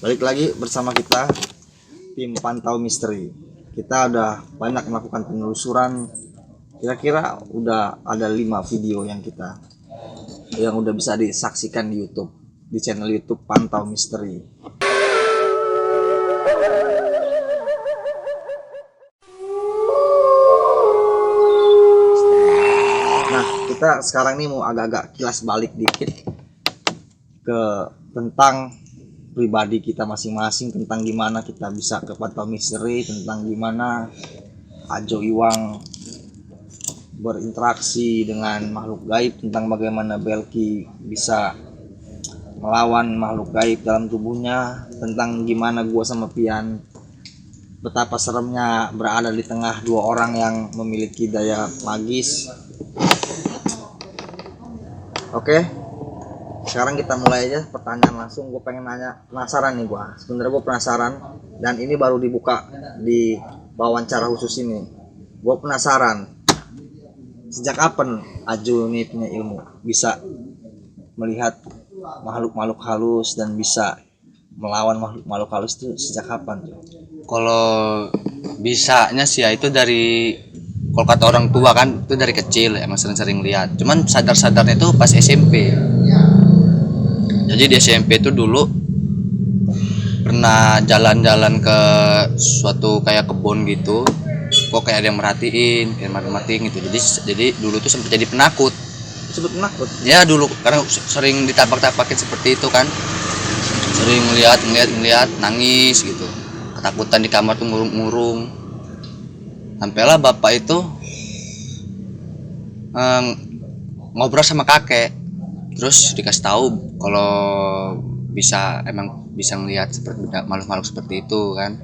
Balik lagi bersama kita tim Pantau Misteri. Kita udah banyak melakukan penelusuran. Kira-kira udah ada 5 video yang udah bisa disaksikan di YouTube, di channel YouTube Pantau Misteri. Nah, kita sekarang nih mau agak-agak kilas balik dikit ke tentang pribadi kita masing-masing, tentang gimana kita bisa ke Pantau Misteri, tentang gimana Ajo Iwang berinteraksi dengan makhluk gaib, tentang bagaimana Belki bisa melawan makhluk gaib dalam tubuhnya, tentang gimana gua sama Pian betapa seremnya berada di tengah 2 orang yang memiliki daya magis. Oke. Sekarang kita mulai aja pertanyaan langsung. Gue pengen nanya, penasaran nih gue. Sebenarnya gue penasaran, dan ini baru dibuka di wawancara khusus ini. Gue penasaran, sejak kapan Ajo ini punya ilmu bisa melihat makhluk-makhluk halus dan bisa melawan makhluk-makhluk halus itu sejak kapan? Kalau bisanya sih ya itu dari, kalau kata orang tua kan itu dari kecil emang sering-sering lihat. Cuman sadar-sadarnya itu pas SMP. Jadi di SMP itu dulu pernah jalan-jalan ke suatu kayak kebun gitu, kok kayak ada yang merhatiin, kayak merhatiin gitu. Jadi dulu tuh sempat jadi penakut. Sebut penakut? Ya dulu karena sering ditapak-tapakin seperti itu kan, sering ngeliat nangis gitu, ketakutan di kamar tuh murung-murung. Sampailah bapak itu ngobrol sama kakek. Terus dikasih tahu kalau emang bisa ngelihat seperti makhluk-makhluk seperti itu kan.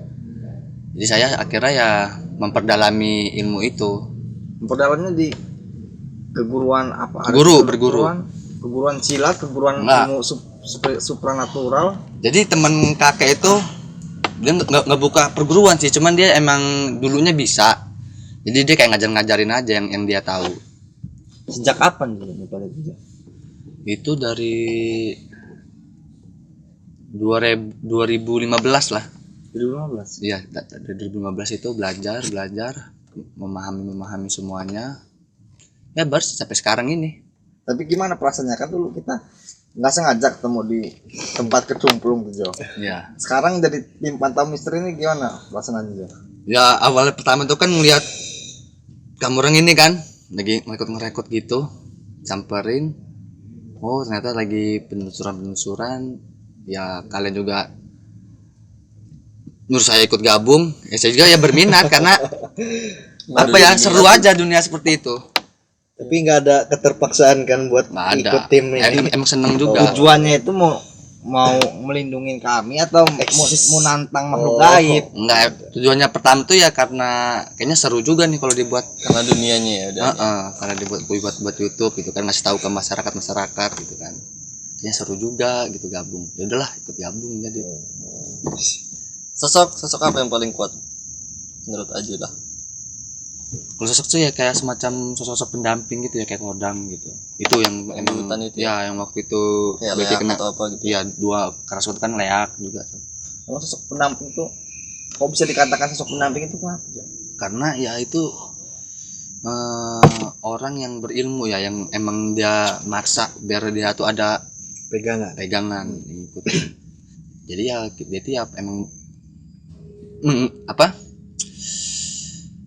Jadi saya akhirnya ya memperdalami ilmu itu. Memperdalamnya di keguruan apa? Berguru. Keguruan silat, keguruan ilmu supranatural. Jadi teman kakek itu dia nggak buka perguruan sih, cuman dia emang dulunya bisa. Jadi dia kayak ngajarin aja yang dia tahu. Sejak kapan gitu pada itu? Itu dari 2015 lah. 2015? Iya, dari 2015 itu belajar, memahami semuanya. Ya baru sampai sekarang ini. Tapi gimana perasaannya, kan dulu kita nggak sengaja ketemu di tempat kecumplung tuh Jo. Iya. Sekarang jadi tim Pantau Misteri ini gimana perasaannya Jo? Ya awalnya pertama itu kan ngeliat kamu orang ini kan lagi ngerekod gitu, samperin. Oh ternyata lagi penelusuran. Ya kalian juga nyuruh saya ikut gabung. Ya saya juga ya berminat karena apa ya, seru aja dunia seperti itu. Tapi nggak ada keterpaksaan kan buat ikut tim ini? Emang seneng juga. Tujuannya itu mau melindungi kami atau mau nantang makhluk gaib? Enggak, tujuannya pertama tuh ya karena kayaknya seru juga nih kalau dibuat, karena dunianya ya udah. Karena dibuat YouTube gitu kan, ngasih tahu ke masyarakat gitu kan. Ya seru juga gitu gabung. Ya udahlah ikut gabung jadi. Sosok apa yang paling kuat menurut Ajo lah? Kalau sosok tuh ya kayak semacam sosok pendamping gitu ya, kayak kodam gitu. Itu yang hutan itu ya, yang waktu itu kayak leak kena atau apa gitu. Ya 2 kerasut kan leak juga tuh. Kalau sosok pendamping tuh, kok bisa dikatakan sosok pendamping itu kenapa? Karena ya itu orang yang berilmu ya, yang emang dia maksa biar dia tuh ada pegangan ngikutin. Jadi ya dia emang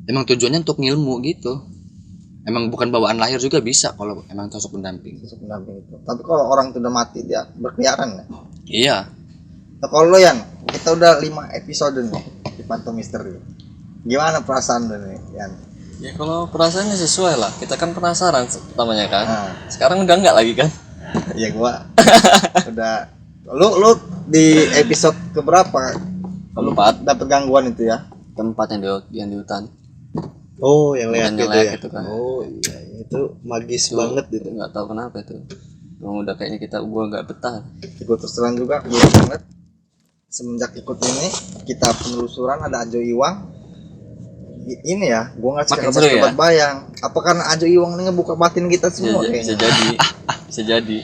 emang tujuannya untuk ngilmu gitu. Emang bukan bawaan lahir juga bisa kalau emang sosok pendamping. Sosok pendamping itu. Tapi kalau orang itu udah mati dia berkeliaran ya? Iya. Nah, kalau lo Yan, kita udah 5 episode nih di Pantau Misteri. Gimana perasaan lo nih Yan? Ya kalau perasaannya sesuai lah. Kita kan penasaran pertamanya kan. Nah. Sekarang udah enggak lagi kan? Ya gua udah. Lu di episode keberapa? Keempat. Dapet gangguan itu ya? Tempat yang di hutan. Oh, yang leak gitu ya? Gitu kan. Oh iya, itu magis itu, banget itu. Nggak tahu kenapa itu. Udah kayaknya gua nggak betah. Gue terus terang juga belum banget. Semenjak ikut ini, kita penelusuran ada Ajo Iwang. Ini ya, gua nggak sekedar sobat bayang. Apa karena Ajo Iwang ini ngebuka batin kita semua? Bisa jadi.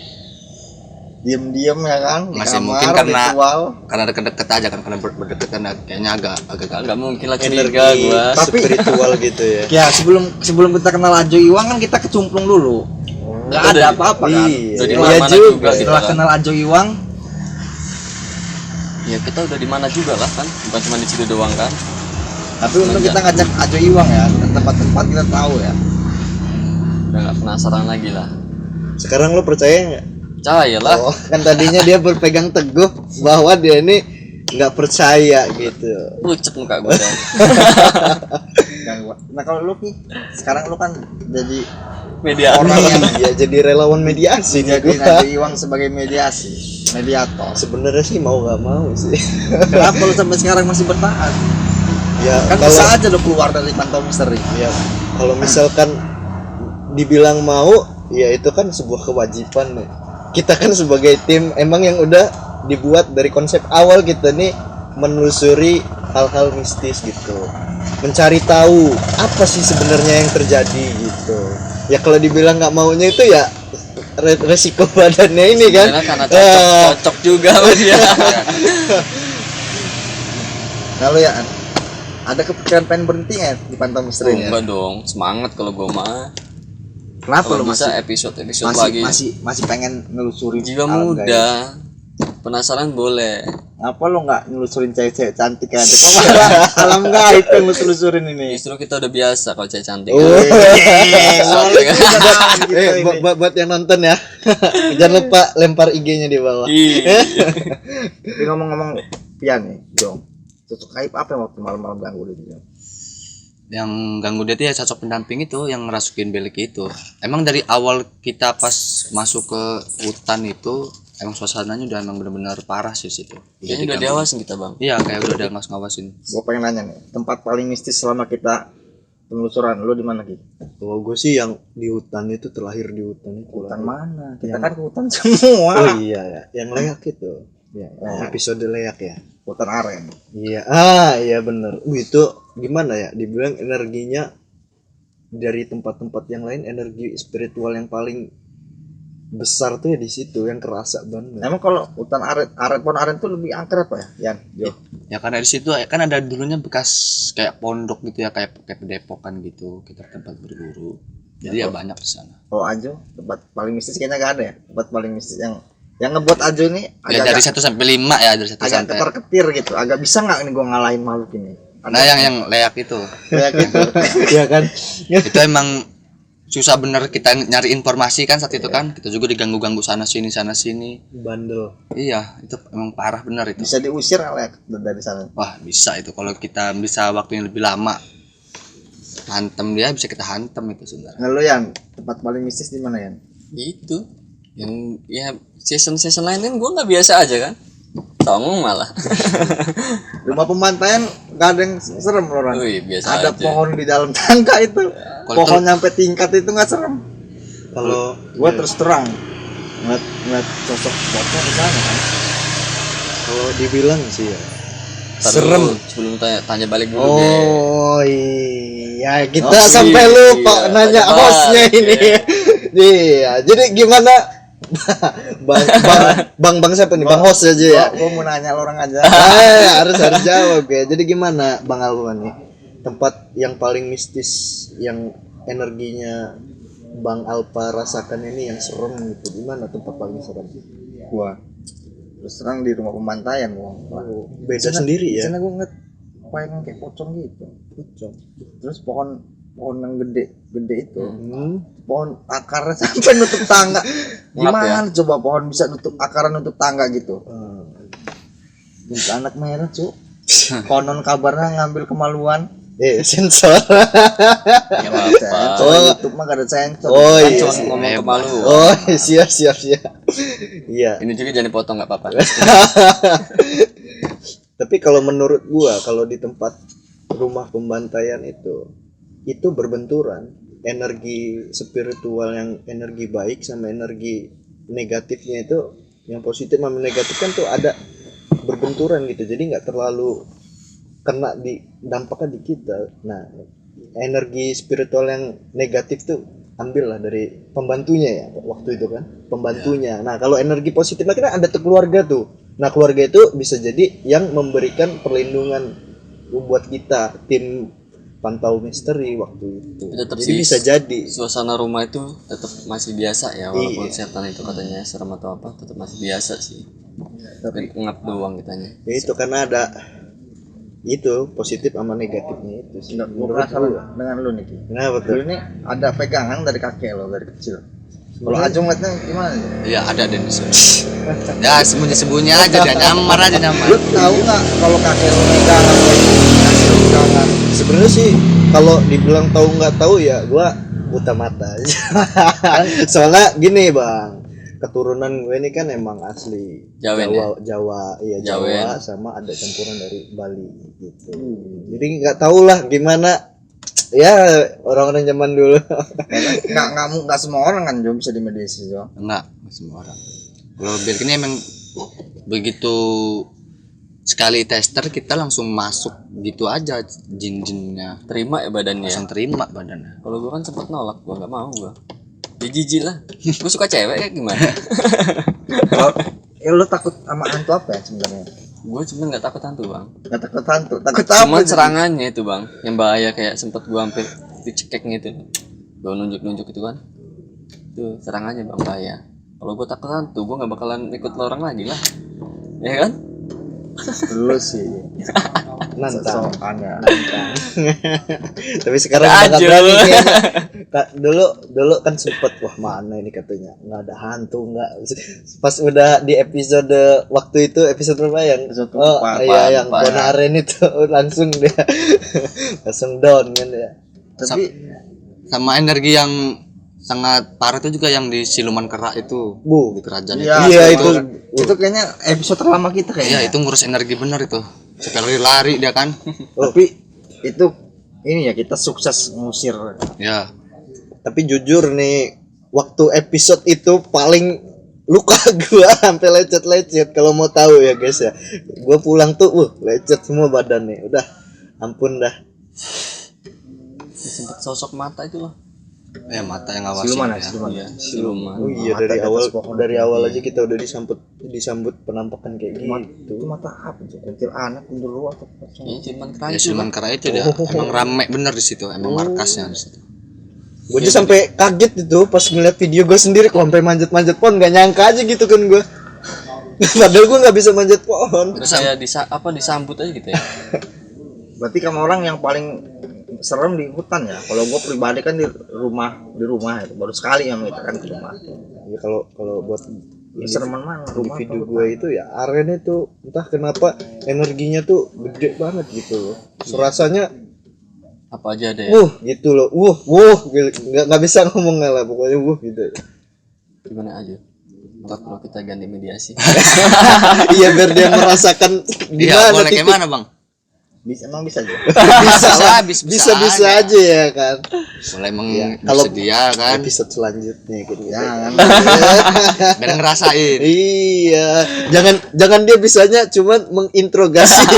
diem ya kan di Masih kamar, mungkin ritual. karena deket-deket aja kan, karena berdekat kan kayaknya agak Nggak mungkin lah energi curiga gua. Tapi- spiritual gitu ya. Ya sebelum kita kenal Ajo Iwang kan kita kecumplung dulu. Nggak Itu ada udah- apa-apa kan. Iya, Udah di iya mana-mana juga. juga gitu Setelah kan. kenal Ajo Iwang, Ya kita udah di mana juga lah kan, bukan cuma di situ doang kan. tapi untuk kita ngajak Ajo Iwang ya, ke tempat-tempat kita tahu ya. Udah nggak penasaran lagi lah. Sekarang lo percaya nggak? Percaya lah. Oh, kan tadinya dia berpegang teguh bahwa dia ini nggak percaya gitu. Pucet muka gua dah. Nah kalau lu Ki, sekarang lu kan jadi Media orang yang Ya jadi relawan mediasi nih jadi gua. Ajo Iwang sebagai mediator. Sebenarnya sih mau nggak mau sih. Kenapa lu sampai sekarang masih bertahan? Ya Kan kalau bisa aja lu keluar dari pantau misteri. ya kalau misalkan dibilang mau, ya itu kan sebuah kewajiban nih. Kita kan sebagai tim emang yang udah dibuat dari konsep awal kita nih menelusuri hal-hal mistis gitu, mencari tahu apa sih sebenarnya yang terjadi gitu. Ya kalau dibilang nggak maunya itu ya resiko badannya ini kan. Karena karena Ah. cocok juga sama dia. Lalu ya ada kepikiran pengen berhenti nggak di pantau misteri ya? Enggak dong, semangat kalau gua mah. Kenapa Kalau lu bisa masih episode masih, lagi. masih pengen nelusuri Jiwa alam gaib? muda. Penasaran boleh. Apa lu nggak nelusurin cewek-cewek cantik aja? Kok malah alam gaib yang lu telusurin ini? Justru kita udah biasa kalau cewek cantik. Oh. Soalnya kan. Buat yang nonton ya, jangan lupa lempar IG-nya di bawah. Iya. Tapi ngomong-ngomong Pian nih, Jong. Sosok gaib apa yang waktu malam-malam ganggu dia? yang ganggu dia tuh ya sosok pendamping itu yang ngerasukin belik itu. Emang dari awal kita pas masuk ke hutan itu emang suasananya udah emang benar-benar parah sih situ. Kayaknya udah diawasin kita, Bang. Iya, kayak udah ada ngawasin. Gue pengen nanya nih, tempat paling mistis selama kita penelusuran lu di mana Ki? Kalau gue sih yang di hutan itu, terlahir di hutan itu. Hutan mana? Kita Yang- kan ke hutan semua. Oh iya ya, yang leak itu. Ya, episode leak ya. Hutan aren. Iya, iya bener. Itu gimana ya? Dibilang energinya dari tempat-tempat yang lain, energi spiritual yang paling besar tuh ya di situ, yang kerasa banget. Emang kalau hutan aren pohon aren tuh lebih angker apa ya? Yan, Jo. Ya karena di situ kan ada dulunya bekas kayak pondok gitu ya, kayak pendepokan gitu, kita tempat berburu. Jadi ya banyak di sana. Oh Ajo, tempat paling mistis kayaknya gak ada ya? Tempat paling mistis yang ngebuat Ajo nih Ya dari 1 sampai 5 ya, dari 1 agak sampai. ketar-ketir gitu. Agak bisa nggak nih gua ngalahin makhluk ini? Nah, yang leak itu. Kayak gitu. Iya kan? Itu emang susah bener kita nyari informasi kan saat itu kan. Kita juga diganggu-ganggu sana sini. Bandel. Iya, itu emang parah bener itu. Bisa diusir nggak dari sana? Wah, bisa itu kalau kita bisa waktu yang lebih lama. Hantem dia bisa kita hantem itu sebenarnya. Nah lu Yan, tempat paling mistis di mana Yan? Gitu. Yang ya season lain kan gua nggak biasa aja kan. Songong malah. Rumah pembantaian nggak ada yang serem orang. Wih, biasa Ada aja. pohon di dalam tangga itu. Kalau Pohon nyampe tingkat itu nggak serem. Kalau Gua terus terang ngeliat sosok bocah di sana kan. kalau dibilang sih ya Ntar serem. dulu, sebelum tanya balik dulu deh. Oh iya, kita Oh, sampai iya, lupa iya, nanya tanya hostnya balik, ini. Iya, jadi gimana? bang siapa nih? Bang host aja ya. Gua mau nanya lo orang aja. Harus jawab ya. Jadi gimana Bang Alwan nih? Tempat yang paling mistis yang energinya Bang Alpa rasakan ini yang serem gitu. Di mana tempat paling serem? Gua terus terang di rumah pembantaian gua. Beda sendiri Di ya. sana gua ngeliat apa yang kayak pocong gitu. Pocong. Terus pohon yang gede itu. Pohon akarnya sampai nutup tangga. Gimana coba pohon bisa nutup akaran nutup tangga gitu? Bisa anak merah cu. Konon kabarnya ngambil kemaluan. Sensor. Ya apa. Sensor YouTube mah gak ada sensor. Oh, Kan iya. cuma Ngomong ke malu. Oh, siap. Iya. Ini juga jangan dipotong nggak apa-apa. Tapi kalau menurut gua, kalau di tempat rumah pembantaian itu berbenturan energi spiritual, yang energi baik sama energi negatifnya itu, yang positif sama negatif kan tuh ada berbenturan gitu, jadi nggak terlalu kena di dampaknya di kita. Nah, energi spiritual yang negatif tuh ambil lah dari pembantunya ya waktu itu kan, pembantunya. Nah kalau energi positifnya kan ada tuh keluarga tuh. Nah keluarga itu bisa jadi yang memberikan perlindungan buat kita tim pantau misteri waktu itu. Tetap Jadi sih, bisa jadi. suasana rumah itu tetap masih biasa ya, walaupun Iya. setan itu katanya serem atau apa, tetap masih biasa sih. Tapi ngap doang kitanya. Ya itu karena ada itu positif sama negatifnya itu sih. Gue Menurut penasaran gua. dengan lu nih Ki. Kenapa Lu tuh? ini ada pegangan dari kakek lo dari kecil. Kalau Ajung liatnya gimana? Iya ada deh di sini. Ya sembunyi-sembunyi aja dia, nyamar aja nyamar. Lu tahu nggak kalau kakek lo pegangan lo ngasih lo pegangan? Sebenarnya sih kalau dibilang tahu nggak tahu ya gua buta mata aja. Soalnya gini bang, keturunan gue ini kan emang asli Jawen, Jawa, iya Jawa Jawen. sama ada campuran dari Bali gitu. Jadi nggak tahu lah gimana ya orang-orang zaman dulu. Nggak semua orang kan Jo bisa dimediasi Jo. Enggak semua orang. Kalau biar ini emang begitu sekali tester kita langsung masuk gitu aja jin-jinnya, Terima ya badannya. langsung terima badannya. Kalau gua kan sempet nolak, gua nggak mau gua. Ya jijik lah. Gua suka cewek ya gimana? Kalau lu takut sama hantu apa ya sebenarnya? Gua cuma nggak takut hantu bang. Nggak takut hantu, takut apa? Cuman jadi? serangannya itu bang, yang bahaya kayak sempet gua hampir dicekek gitu. Gua nunjuk-nunjuk itu kan. Itu serangannya bang bahaya. Kalau gua takut hantu, gua nggak bakalan ikut lorong lagi lah. Ya kan? Lu sih Nantang. sosokan ya. Tapi sekarang Ada udah nggak aja. berani kayaknya. Dulu kan sempet wah mana ini katanya nggak ada hantu nggak. Pas udah di episode waktu itu episode berapa yang Episode oh empat, iya yang empat. Bonaren itu langsung dia langsung down kan ya. Tapi Sama energi yang sangat parah itu juga yang di siluman kera itu Bu. di kerajaan Iya, itu. itu kayaknya episode terlama kita Iya kayaknya. itu ngurus energi bener itu. Sekali lari dia kan. Tapi itu ini ya kita sukses ngusir. Ya. Tapi jujur nih waktu episode itu paling luka gua sampai lecet-lecet kalau mau tahu ya guys ya. Gua pulang tuh lecet semua badan nih. Udah ampun dah. Sempet sosok mata itu loh. Ya mata yang ngawasin. Siluman ya, Ya. siluman. Iya, siluman. Oh iya Mata dari di atas awal pohon. aja kita udah disambut penampakan kayak Itu gitu. mata apa tuh? Kuntil anak, kuntil luar atau apa? Ini cuman Ya keranjang. siluman kera itu dia emang rame bener di situ, emang markasnya di situ. Gue aja sampai kaget itu pas ngeliat video gue sendiri kok sampai manjat-manjat pohon, nggak nyangka aja gitu kan gue. Padahal gue nggak bisa manjat pohon. Terus saya disambut aja gitu ya. Berarti kamu orang yang paling serem di hutan ya. Kalau gue pribadi kan di rumah itu baru sekali yang kita kan ke rumah. Ya kalau buat Sereman mana rumah individu atau gue itu ya Aren itu entah kenapa energinya tuh gede banget gitu loh. Serasanya Apa aja deh. gitu loh. Nggak bisa ngomong lah pokoknya gitu. Gimana aja? Ntar kalau kita ganti mediasi. Iya biar dia merasakan Iya, gimana boleh kayak titik. mana, Bang? emang bisa aja. Bisa lah, bisa bisa aja ya kan. Mulai Ya, kalau bersedia kan. Episode selanjutnya gitu. Jangan. Biar ngerasain. Iya, jangan dia bisanya cuman menginterogasi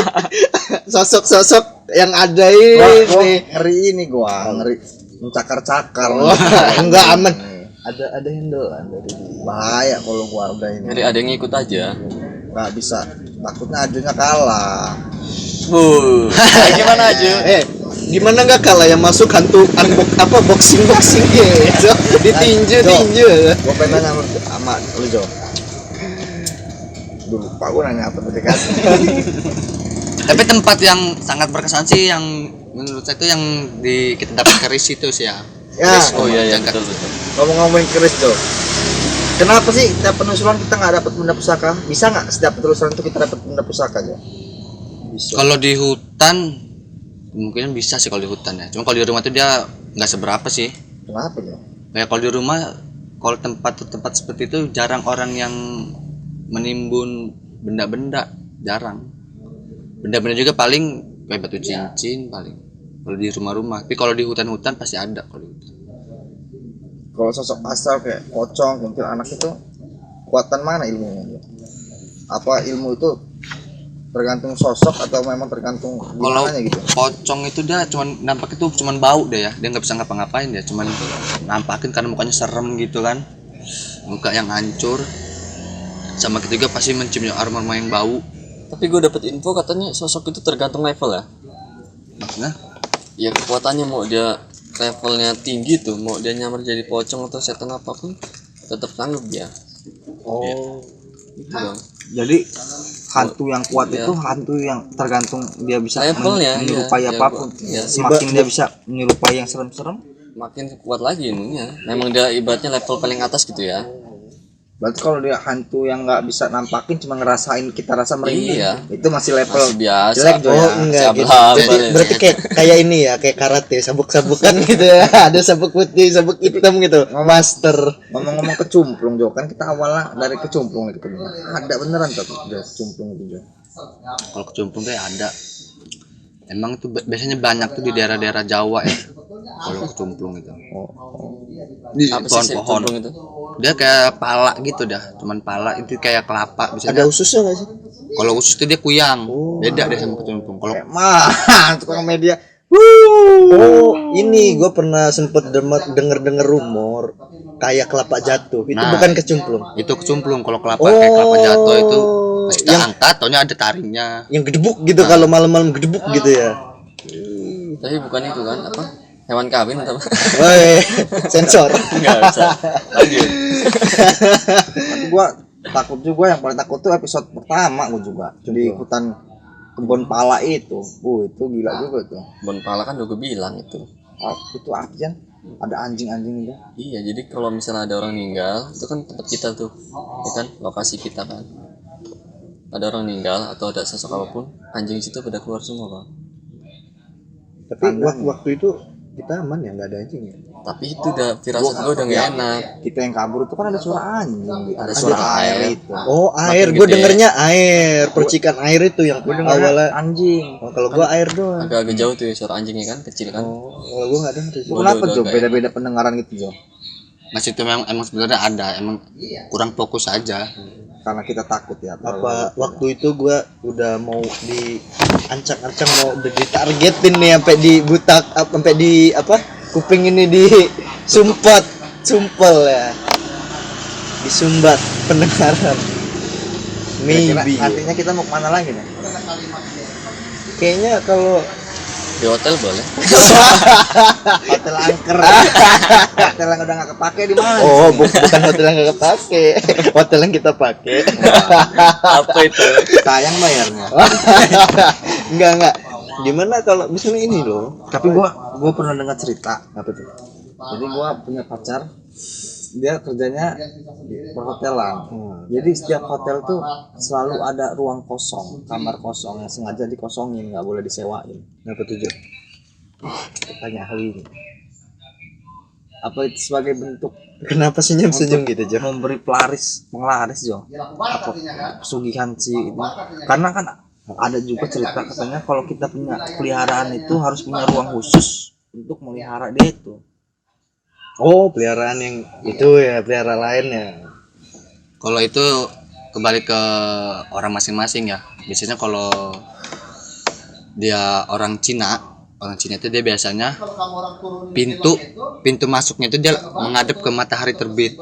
sosok-sosok yang ada Gua ini. ngeri ini gua, ngeri mencakar-cakar. Oh, enggak aman. Ada handlean dari dia. Bahaya kalau gua udah ini. Jadi ada yang ngikut aja. Nggak bisa. Takutnya ajunya kalah. Gimana aja? Gimana nggak kalah yang masuk hantu boxing gitu. Ditinju. Gua pengen nanya sama lu Jo. Dulu Pak gua nanya apa tadi kan? Tapi tempat yang sangat berkesan sih yang menurut saya itu yang kita dapat keris itu sih ya. Ya, Oh iya Yang betul betul. ngomong-ngomongin keris Jo. Kenapa sih setiap penelusuran kita nggak dapat benda pusaka? Bisa nggak setiap penelusuran itu kita dapat benda pusaka Jo? Kalau di hutan mungkin bisa sih kalau di hutan ya. Cuma kalau di rumah tuh dia nggak seberapa sih. Kenapa Jo? Kayak kalau di rumah, kalau tempat seperti itu jarang orang yang menimbun benda-benda, jarang. Benda-benda juga paling kayak batu cincin paling. Kalau di rumah-rumah, tapi kalau di hutan-hutan pasti ada kalau di hutan. Kalau sosok astral kayak pocong, kuntilanak itu kuatan mana ilmunya Jo? Apa ilmu itu Tergantung sosok atau memang tergantung Kalau gimana gitu. pocong itu dia cuman nampak itu cuman bau deh ya, dia nggak bisa ngapa-ngapain, dia cuman nampakin karena mukanya serem gitu kan, muka yang hancur, sama kita juga pasti mencium aroma yang bau. Tapi gue dapet info katanya sosok itu tergantung level ya. Maksudnya Ya kekuatannya mau dia levelnya tinggi tuh, mau dia nyamar jadi pocong atau setan apapun tetap sanggup dia. Oh, Gitu dong. Jadi hantu yang kuat Iya. itu hantu yang tergantung dia bisa Levelnya, menyerupai iya. apapun. Iya. Semakin dia bisa menyerupai yang serem-serem, Makin kuat lagi ininya. Memang dia ibaratnya level paling atas gitu ya. berarti kalau dia hantu yang nggak bisa nampakin cuma ngerasain kita rasa merinding, Iya. itu masih level Masih biasa. jelek Jo oh ya. enggak gitu. Sablah, Berarti, balik. berarti kayak ini ya, kayak karate, sabuk-sabukan gitu ya. Ada sabuk putih, sabuk hitam gitu. Master. Ngomong-ngomong kecumplung Jo, kan kita awalnya dari kecumplung nih ketemu. Ada beneran tuh Jo, kecumplung itu Jo. kalau kecumplung kayak ada. Emang tuh biasanya banyak tuh di daerah-daerah Jawa ya. Kalau kecumplung itu. Di Apa sih pohon-pohon. cemplung itu? Dia kayak pala gitu dah, cuman pala itu kayak kelapa Ada biasanya. ususnya nggak sih? Kalau usus itu dia kuyang, beda deh sama kecumplung. Kalau Mah, tukang media. Oh, ini gue pernah sempet denger rumor kayak kelapa jatuh. Itu Nah. bukan kecumplung. itu kecumplung, kalau kelapa kayak kelapa jatuh itu pas kita yang angkat, taunya ada taringnya. yang gedebuk gitu kalau malam-malam gedebuk gitu ya. Tapi bukan itu kan apa? Hewan kawin atau apa? Woi, sensor. Enggak bisa. Lanjut. Tapi gua takut juga, yang paling takut tuh episode pertama gua juga di hutan kebun pala itu. Itu gila juga tuh. Bon pala kan udah gue bilang itu. Itu apian ada anjing-anjing itu. Iya, jadi kalau misalnya ada orang meninggal, itu kan tempat kita tuh, ya kan, lokasi kita kan. Ada orang meninggal atau ada sosok apapun, anjing di situ pada keluar semua bang. Tapi waktu itu kita aman ya, nggak ada anjing ya. Tapi itu udah firasat gue udah nggak enak. Kita yang kabur itu kan ada suara anjing, Ada suara air. itu. Oh, air. Makin Gue gede. dengernya air, percikan air itu yang awalnya. Anjing. Oh, kalau gue air doang. Agak-agak jauh tuh ya suara anjingnya kan, kecil kan. Oh, kalau gue nggak denger sih. Kenapa udah Jo? kayak- Beda-beda pendengaran gitu Jo? Mas itu emang sebenarnya ada, emang kurang fokus aja. Karena kita takut ya. Apa waktu itu gue udah mau diancang-ancang, mau udah ditargetin nih sampai di butak, sampai di apa kuping ini di sumpel ya, disumbat pendengaran. Kira-kira Maybe. nantinya kita mau kemana lagi nih? Kayaknya kalau Di hotel boleh. Hotel angker. Hotel yang udah nggak kepake di mana? bukan hotel yang gak kepake, hotel yang kita pakai. Apa itu? Sayang bayarnya. Enggak. Gimana kalau misalnya ini loh? Tapi gua pernah dengar cerita apa tuh? Jadi gua punya pacar, dia kerjanya di perhotelan. Jadi setiap hotel tuh selalu ada ruang kosong, kamar kosong yang sengaja dikosongin, nggak boleh disewain. Apa tuh, Jo? Tanya ahli ini. Apa itu sebagai bentuk Kenapa senyum-senyum gitu, Jo? memberi penglaris Jo? Apa pesugihan sih ini? Karena kan ada juga cerita katanya kalau kita punya peliharaan itu harus punya ruang khusus untuk melihara dia itu. Oh, peliharaan yang itu ya, pelihara lainnya. Kalau itu kembali ke orang masing-masing ya. Biasanya kalau dia orang Cina itu dia biasanya pintu masuknya itu dia menghadap ke matahari terbit.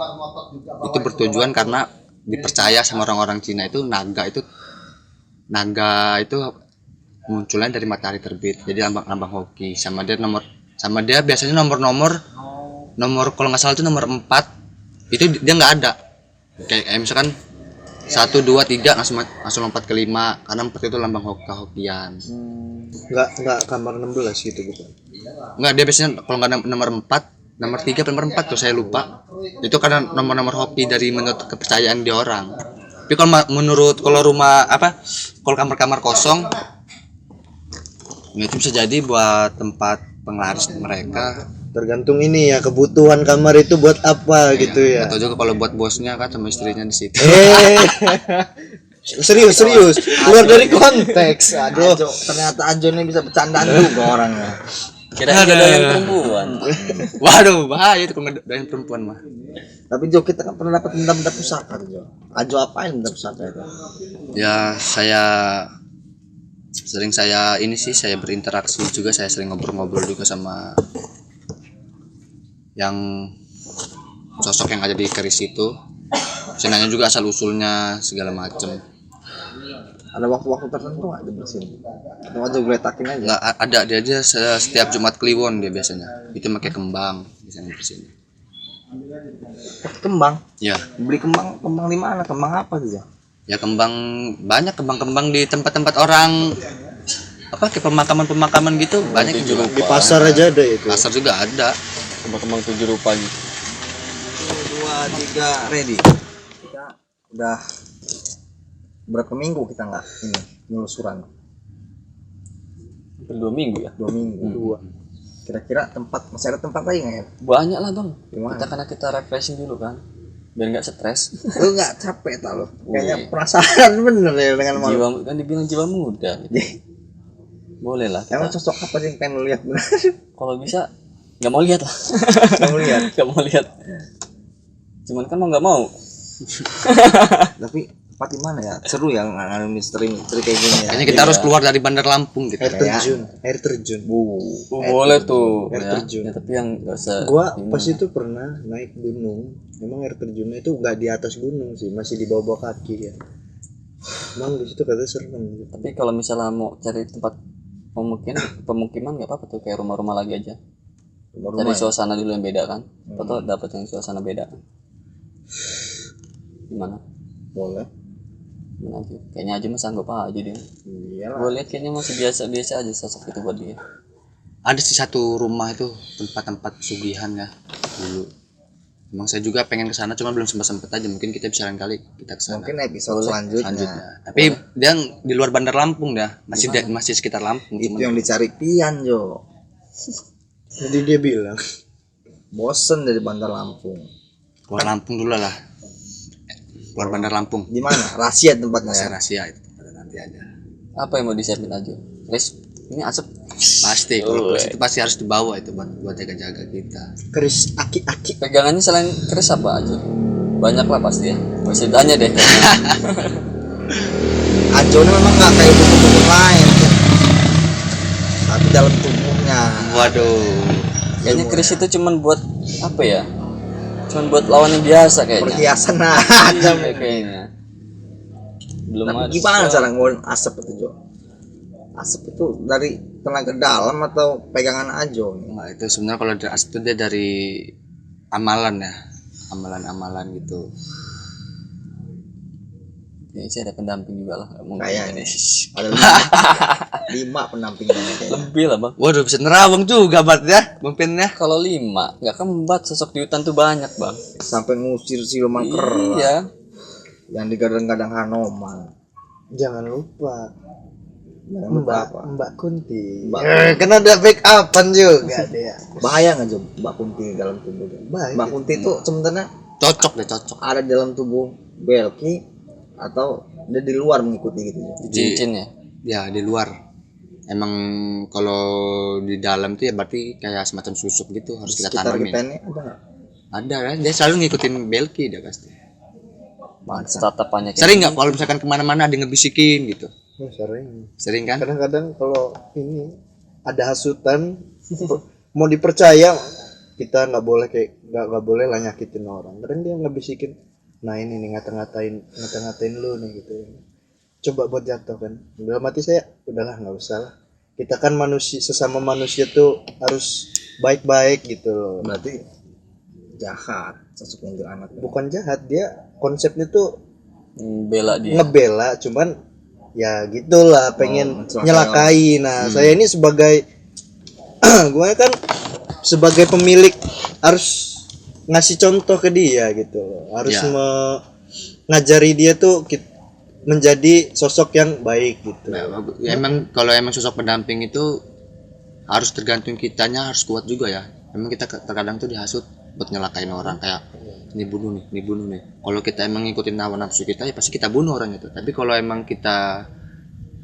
Itu bertujuan karena dipercaya sama orang-orang Cina itu naga itu munculnya dari matahari terbit. Jadi lambang hoki, sama dia biasanya nomor kalau nggak salah itu nomor 4 itu dia nggak ada. Kayak misalkan 1, 2, 3 langsung lompat ke 5, karena 4 itu lambang kehokian. Enggak kamar 16 gitu bukan. Enggak, dia biasanya kalau nggak nomor 4, nomor 3 atau nomor 4 tuh saya lupa. Itu karena nomor hoki dari menurut kepercayaan di orang. Tapi kalau rumah kalau kamar-kamar kosong ya itu bisa jadi buat tempat penglaris mereka. Tergantung ini ya, kebutuhan kamar itu buat apa gitu ya. Atau juga kalau buat bosnya kan sama istrinya di situ. Serius keluar dari konteks. Aduh. Ternyata Anjo ini bisa bercandaan juga orangnya. Kira-kira doyan perempuan. Waduh, bahaya itu kalau doyan perempuan mah. Tapi Jo, kita kan pernah dapat benda-benda pusaka tuh Jo. Anjo apain benda pusaka itu? Ya saya sering saya ini sih, saya berinteraksi juga, saya sering ngobrol-ngobrol juga sama yang sosok yang ada di keris itu. Saya nanya juga asal usulnya segala macem. Ada waktu-waktu tertentu nggak dibersihin? Atau aja geletakin aja? Nggak ada, dia setiap Jumat Kliwon dia biasanya itu pakai kembang biasanya di sini. Kembang? Ya, Beli kembang di mana? Kembang apa tuh ya? ya kembang, banyak kembang-kembang di tempat-tempat orang, apa kayak pemakaman gitu banyak yang jual. Di pasar aja ada itu. Pasar juga ada. Kembang-kembang 7 rupa gitu. 2, 3, ready. Kita udah berapa minggu kita nggak ini penelusuran? Hampir 2 minggu ya. 2 minggu. Kira-kira tempat masih ada tempat lagi nggak ya? Banyak lah bang. Gimana? Karena kita refreshing dulu kan, biar nggak stres. Lu nggak capek tak lo? Kayaknya penasaran bener ya dengan malu. Jiwa kan dibilang jiwa muda. Gitu. Boleh lah. Emang Kita, sosok apa sih yang pengen lu lihat? kalau bisa nggak mau lihat lah. Kamu lihat. Nggak mau lihat. Cuman kan mau nggak mau. Tapi tempat di mana ya? Seru ya ngalamin misteri kayak gini ya. Kayaknya kita harus keluar dari Bandar Lampung gitu. Air terjun. Boleh tuh. Air Ya. terjun. Ya, tapi yang nggak usah. Gua ini. pas itu pernah naik gunung. Emang air terjunnya itu nggak di atas gunung sih, masih di bawah kaki ya. Emang di situ katanya serem. Tapi kalau misalnya mau cari tempat pemukiman nggak apa-apa tuh, kayak rumah-rumah lagi aja. Cari suasana dulu yang beda kan. Atau dapat yang suasana beda. Gimana? Boleh. Gimana aja? Kayaknya aja mah sanggup aja dia. Iyalah. Gue lihat kayaknya masih biasa-biasa aja sosok itu buat dia. Ada sih satu rumah itu tempat-tempat sugihan ya dulu. Emang saya juga pengen ke sana, cuma belum sempat aja. Mungkin kita bisa lain kali kita ke sana. Mungkin episode selanjutnya. Tapi dia di luar Bandar Lampung dah, masih sekitar Lampung. Itu Cuman yang dicari Pian Jo. Jadi dia bilang, Bosen dari Bandar Lampung. keluar Lampung dulu lah. Keluar Bandar Lampung. Di mana? Rahasia tempatnya ya. Saya rahasia itu nanti aja. Apa yang mau disiapin aja? Guys, ini asap. Pasti kalau keris itu pasti harus dibawa itu buat jaga-jaga kita. keris aki-aki. Pegangannya selain keris apa aja? Banyak lah pasti ya. Masih tanya deh. Ajo ini memang nggak kayak buku-buku lain. Tapi dalam tubuhnya. Waduh. Kayaknya keris itu cuman buat apa ya? Cuman buat lawan yang biasa kayaknya. Perhiasan aja. Kayaknya. Belum Tapi ada. gimana cara ngeluarin asap itu Jo? Asap itu dari tenaga dalam atau pegangan Ajo? Nah, itu sebenarnya kalau dari asap itu dia dari amalan ya. Amalan-amalan gitu. Kayaknya sih ada pendamping juga lah. Nggak mungkin. Kayaknya. Ini. Ada 5 pendampingnya kayaknya. Lebih lah bang. Waduh, bisa nerawang juga bat ya, Bang Pin ya. Kalau 5 nggak kembat, sosok di hutan tuh banyak bang. Sampai ngusir siluman kera Iya. yang digadang-gadang Hanoman. Jangan lupa Mbak Mbak Kunti. Mbak- Kan ada backupan juga dia. Bahaya nggak Jo Mbak Kunti dalam tubuh dia? Bahaya. Mbak Kunti itu sebenarnya Cocok. ada dalam tubuh Belki atau dia di luar mengikuti gitu Jo? Cincin ya. Ya, di luar. Emang kalau di dalam tuh ya berarti kayak semacam susuk gitu harus kita Sekitar tanamin. gepennya ada nggak? Ada kan, dia selalu ngikutin Belki dia pasti. Tatapannya kayak Sering nggak kalau misalkan kemana-mana ada ngebisikin gitu? Sering. Sering kan? Kadang-kadang kalau ini ada hasutan mau dipercaya kita nggak boleh kayak nggak boleh lah nyakitin orang. Kadang dia ngebisikin, nah ini nih ngata-ngatain lu nih gitu. Coba buat jatuh kan. Dalam hati saya udahlah nggak usah lah. Kita kan manusia, sesama manusia tuh harus baik-baik gitu loh. Berarti jahat sosok kuntilanak. Bukan jahat, dia konsepnya tuh bela dia. ngebela, cuman ya gitulah pengen mencelakai nyelakai. Nah saya ini sebagai gue kan sebagai pemilik harus ngasih contoh ke dia gitu loh. Harus Ya. ngajari dia tuh menjadi sosok yang baik gitu. Ya, emang kalau emang sosok pendamping itu harus tergantung kitanya, harus kuat juga ya. Emang kita terkadang tuh dihasut buat nyelakain orang kayak ini bunuh nih. Kalau kita emang ngikutin hawa nafsu kita ya pasti kita bunuh orang itu. Tapi kalau emang kita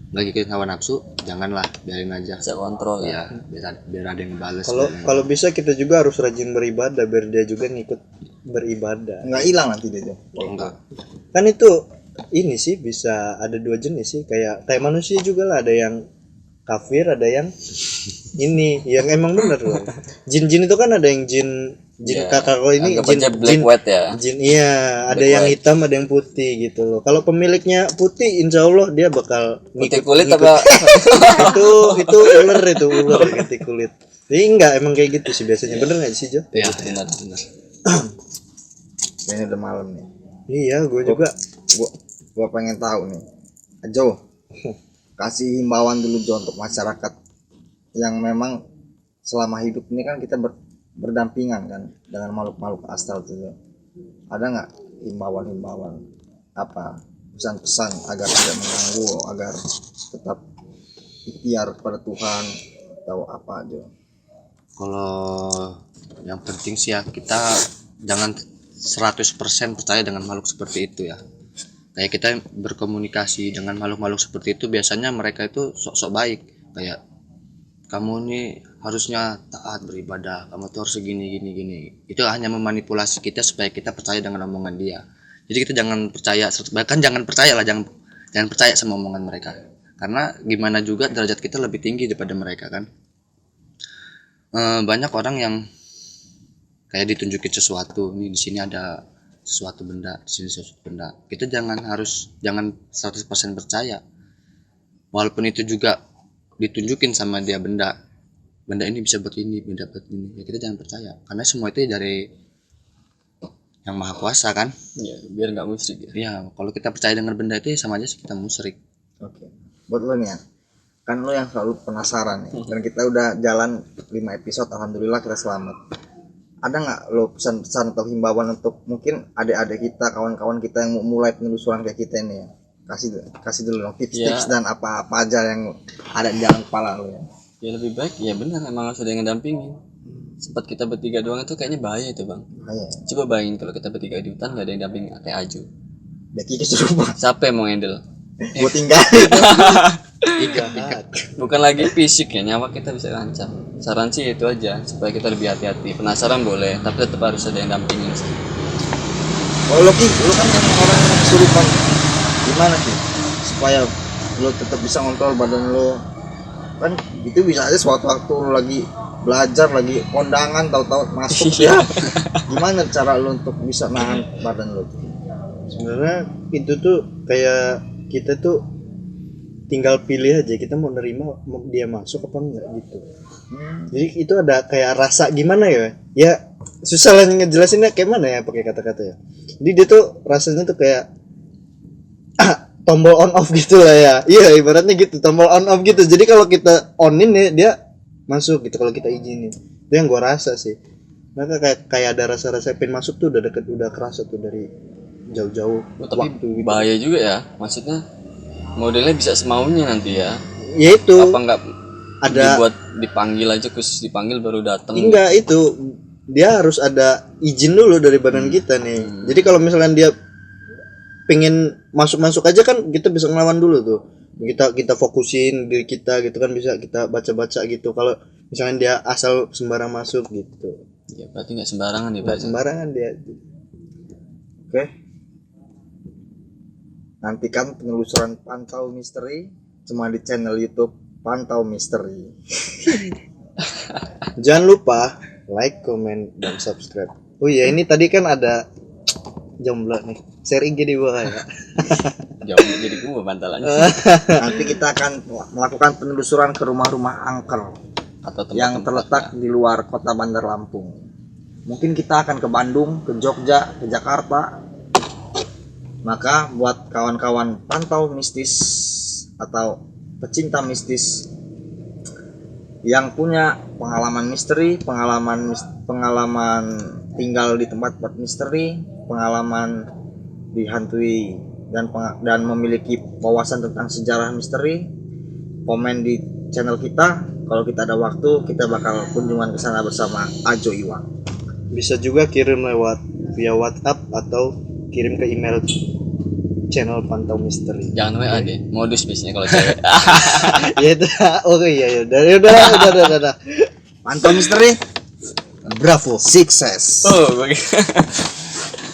nggak ngikutin hawa nafsu, janganlah, biarin aja. Bisa kontrol ya. Ya, biar ada yang balas. Kalau bisa kita juga harus rajin beribadah biar dia juga ngikut beribadah. Nggak hilang nanti dia Jo. enggak. Kan itu ini sih bisa ada dua jenis sih, kayak manusia juga lah, ada yang kafir, ada yang ini yang emang bener loh. Jin-jin itu kan ada yang jin Ya, kakak lo ini anggap jin aja black white ya. jin iya, ada Black yang white. hitam, ada yang putih gitu loh. Kalau pemiliknya putih, insya Allah dia bakal Putih kulit apa? itu ular ganti kulit. Jadi enggak, emang kayak gitu sih biasanya. Bener nggak sih Jo? Ya, benar. Ini udah malam nih. Iya, gue juga. Gua pengen tahu nih, Jo, kasih himbauan dulu Jo untuk masyarakat yang memang selama hidup ini kan kita berdampingan kan dengan makhluk-makhluk astral itu Jo. Ada nggak himbauan apa pesan-pesan agar tidak mengganggu, agar tetap ikhtiar kepada Tuhan atau apa Jo? Kalau yang penting sih ya kita jangan 100% percaya dengan makhluk seperti itu ya. Kayak kita berkomunikasi dengan makhluk-makhluk seperti itu, biasanya mereka itu sok-sok baik, kayak kamu nih harusnya taat beribadah, kamu tuh harus gini. Itu hanya memanipulasi kita supaya kita percaya dengan omongan dia. Jadi kita jangan percaya, bahkan jangan percaya sama omongan mereka, karena gimana juga derajat kita lebih tinggi daripada mereka kan. Banyak orang yang kayak ditunjukin sesuatu, nih di sini ada sesuatu benda, di sini sesuatu benda. Kita jangan 100% percaya. Walaupun itu juga ditunjukin sama dia benda ini bisa buat ini, benda buat ini. Ya kita jangan percaya, karena semua itu dari yang maha kuasa kan. Ya, biar nggak musyrik ya. Ya, kalau kita percaya dengan benda itu ya sama aja sih kita musyrik. Oke. Buat lo nih ya, kan lo yang selalu penasaran nih, dan kita udah jalan 5 episode, alhamdulillah kita selamat. Ada nggak lo pesan-pesan atau himbauan untuk mungkin adik-adik kita, kawan-kawan kita yang mau mulai penelusuran kayak kita ini ya? Kasih dulu dong tips-tips dan apa-apa aja yang ada di dalam kepala lo ya. Ya lebih baik, ya benar, emang harus ada yang ngedampingin. Sempat kita bertiga doang itu kayaknya bahaya itu bang. Ayo, Coba bayangin kalau kita bertiga di hutan nggak ada yang dampingin kayak Aju. udah kita coba. Siapa yang mau handle? Gue tinggal. Jahat. Bukan lagi fisik ya, nyawa kita bisa terancam. Saran sih itu aja, supaya kita lebih hati-hati. Penasaran boleh, tapi tetap harus ada yang dampingin sih. Oh lo kan yang orang yang kesurupan, gimana sih supaya lo tetap bisa ngontrol badan lo? Kan itu bisa aja suatu waktu lo lagi belajar, lagi kondangan, tahu-tahu masuk ya. Gimana cara lo untuk bisa nahan badan lo? Sebenarnya itu tuh kayak kita tuh tinggal pilih aja, kita mau nerima dia masuk apa enggak gitu. Jadi itu ada kayak rasa gimana ya? Ya susah lah ngejelasinnya kayak mana ya pakai kata-kata ya. Jadi dia tuh rasanya tuh kayak tombol on off gitu lah ya. Iya ibaratnya gitu, tombol on off gitu. Jadi kalau kita onin nih dia masuk gitu, kalau kita izinin. Itu yang gua rasa sih. Maka kayak ada rasa-rasa pengen masuk tuh udah deket, udah kerasa tuh dari jauh-jauh. Tapi waktu gitu. bahaya juga ya, maksudnya modelnya bisa semaunya nanti ya. Ya itu Apa nggak ada dibuat dipanggil aja, khusus dipanggil baru datang. enggak, itu dia harus ada izin dulu dari badan kita nih. Jadi kalau misalnya dia pengen masuk aja kan kita bisa ngelawan dulu tuh. Kita fokusin diri kita gitu kan, bisa kita baca gitu. Kalau misalnya dia asal sembarang masuk gitu. Ya berarti nggak sembarangan ya, Nggak Pak. sembarangan dia. Oke. Nantikan penelusuran Pantau Misteri cuma di channel YouTube Pantau Misteri. Jangan lupa like, comment, dan subscribe. Oh iya, ini tadi kan ada jomblo nih. Share IG di bawah ya. Jauh jadi gua bantalannya. Nanti kita akan melakukan penelusuran ke rumah-rumah angker Atau yang terletak di luar kota Bandar Lampung. Mungkin kita akan ke Bandung, ke Jogja, ke Jakarta. Maka buat kawan-kawan pantau mistis atau pecinta mistis yang punya pengalaman misteri, pengalaman tinggal di tempat misteri, pengalaman dihantui dan memiliki wawasan tentang sejarah misteri, komen di channel kita. Kalau kita ada waktu, kita bakal kunjungan ke sana bersama Ajo Iwang. Bisa juga kirim lewat via WhatsApp atau kirim ke email channel Pantau Misteri. Jangan WA deh, modus biasanya kalau cewek. Ya itu, oke ya udah. Pantau Misteri, Bravo. sukses. Oh, bagi.